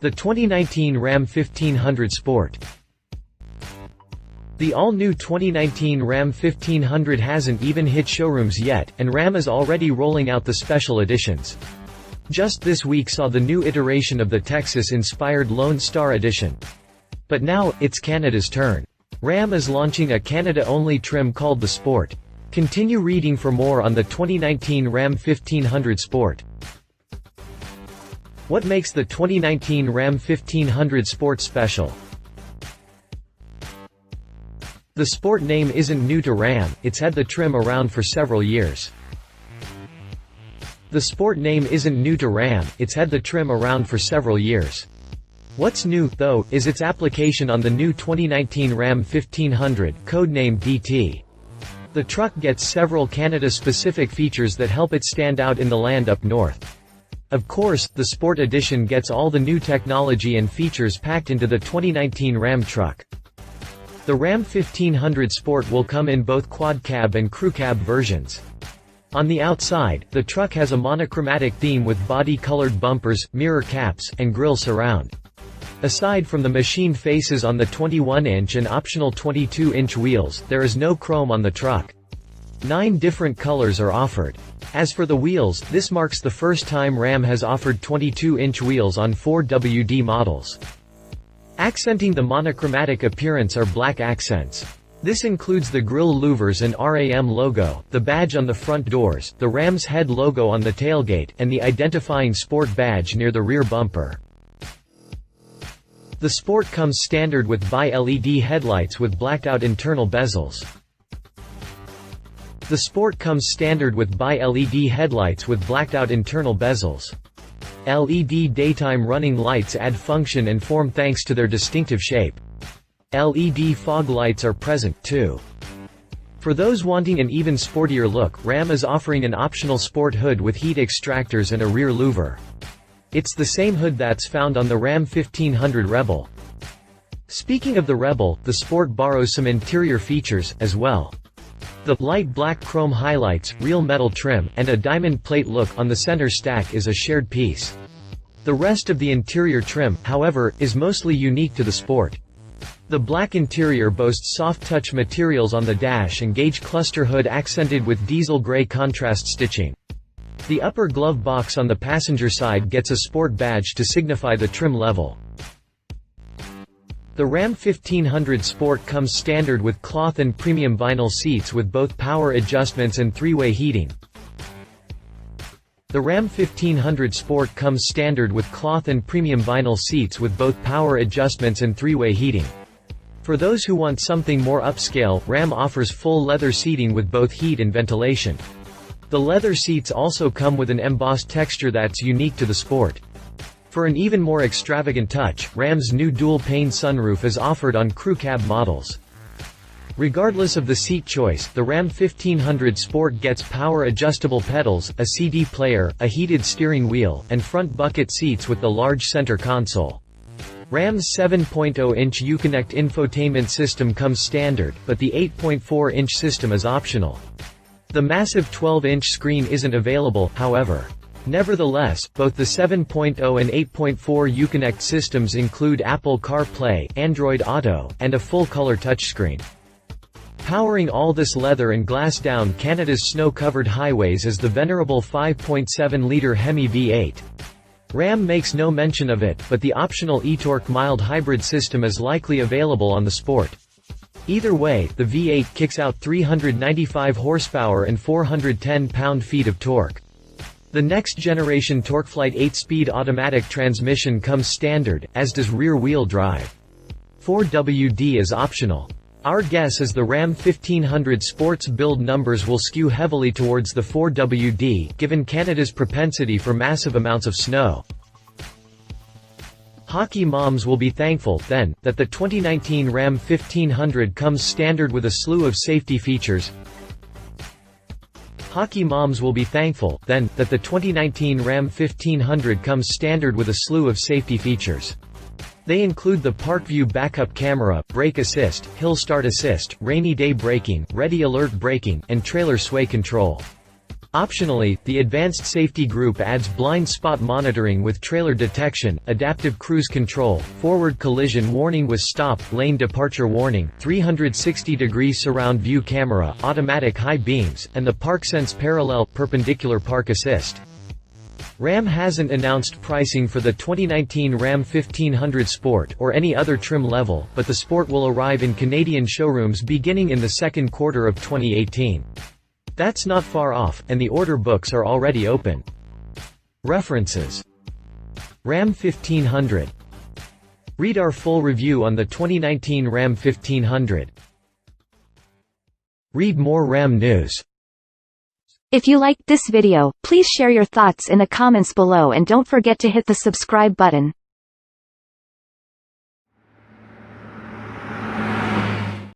The 2019 Ram 1500 Sport. The all-new 2019 Ram 1500 hasn't even hit showrooms yet, and Ram is already rolling out the special editions. Just this week saw the new iteration of the Texas-inspired Lone Star Edition. But now, it's Canada's turn. Ram is launching a Canada-only trim called the Sport. Continue reading for more on the 2019 Ram 1500 Sport. What makes the 2019 Ram 1500 Sport special? The Sport name isn't new to Ram, it's had the trim around for several years. The Sport name isn't new to Ram, it's had the trim around for several years. What's new, though, is its application on the new 2019 Ram 1500, codenamed DT. The truck gets several Canada-specific features that help it stand out in the land up north. Of course, the Sport Edition gets all the new technology and features packed into the 2019 Ram truck. The Ram 1500 Sport will come in both quad cab and crew cab versions. On the outside, the truck has a monochromatic theme with body-colored bumpers, mirror caps, and grille surround. Aside from the machined faces on the 21-inch and optional 22-inch wheels, there is no chrome on the truck. 9 different colors are offered. As for the wheels, this marks the first time Ram has offered 22-inch wheels on 4WD models. Accenting the monochromatic appearance are black accents. This includes the grille louvers and RAM logo, the badge on the front doors, the Ram's head logo on the tailgate, and the identifying Sport badge near the rear bumper. The Sport comes standard with bi-LED headlights with blacked-out internal bezels. The Sport comes standard with bi-LED headlights with blacked-out internal bezels. LED daytime running lights add function and form thanks to their distinctive shape. LED fog lights are present, too. For those wanting an even sportier look, Ram is offering an optional sport hood with heat extractors and a rear louver. It's the same hood that's found on the Ram 1500 Rebel. Speaking of the Rebel, the Sport borrows some interior features, as well. The light black chrome highlights, real metal trim, and a diamond plate look on the center stack is a shared piece. The rest of the interior trim, however, is mostly unique to the Sport. The black interior boasts soft-touch materials on the dash and gauge cluster hood accented with diesel gray contrast stitching. The upper glove box on the passenger side gets a Sport badge to signify the trim level. The Ram 1500 Sport comes standard with cloth and premium vinyl seats with both power adjustments and 3-way heating. The Ram 1500 Sport comes standard with cloth and premium vinyl seats with both power adjustments and 3-way heating. For those who want something more upscale, Ram offers full leather seating with both heat and ventilation. The leather seats also come with an embossed texture that's unique to the Sport. For an even more extravagant touch, Ram's new dual-pane sunroof is offered on crew cab models. Regardless of the seat choice, the Ram 1500 Sport gets power-adjustable pedals, a CD player, a heated steering wheel, and front bucket seats with the large center console. Ram's 7.0-inch Uconnect infotainment system comes standard, but the 8.4-inch system is optional. The massive 12-inch screen isn't available, however. Nevertheless, both the 7.0 and 8.4 Uconnect systems include Apple CarPlay, Android Auto, and a full-color touchscreen. Powering all this leather and glass down Canada's snow-covered highways is the venerable 5.7-liter Hemi V8. Ram makes no mention of it, but the optional e-torque mild hybrid system is likely available on the Sport. Either way, the V8 kicks out 395 horsepower and 410 pound-feet of torque. The next-generation TorqueFlite 8-speed automatic transmission comes standard, as does rear-wheel drive. 4WD is optional. Our guess is the Ram 1500 Sport's build numbers will skew heavily towards the 4WD, given Canada's propensity for massive amounts of snow. Hockey moms will be thankful, then, that the 2019 Ram 1500 comes standard with a slew of safety features. Hockey moms will be thankful, then, that the 2019 Ram 1500 comes standard with a slew of safety features. They include the ParkView backup camera, brake assist, hill start assist, rainy day braking, ready alert braking, and trailer sway control. Optionally, the Advanced Safety Group adds blind spot monitoring with trailer detection, adaptive cruise control, forward collision warning with stop, lane departure warning, 360-degree surround view camera, automatic high beams, and the ParkSense parallel perpendicular park assist. Ram hasn't announced pricing for the 2019 Ram 1500 Sport or any other trim level, but the Sport will arrive in Canadian showrooms beginning in the second quarter of 2018. That's not far off, and the order books are already open. References: Ram 1500. Read our full review on the 2019 Ram 1500. Read more Ram news. If you liked this video, please share your thoughts in the comments below and don't forget to hit the subscribe button.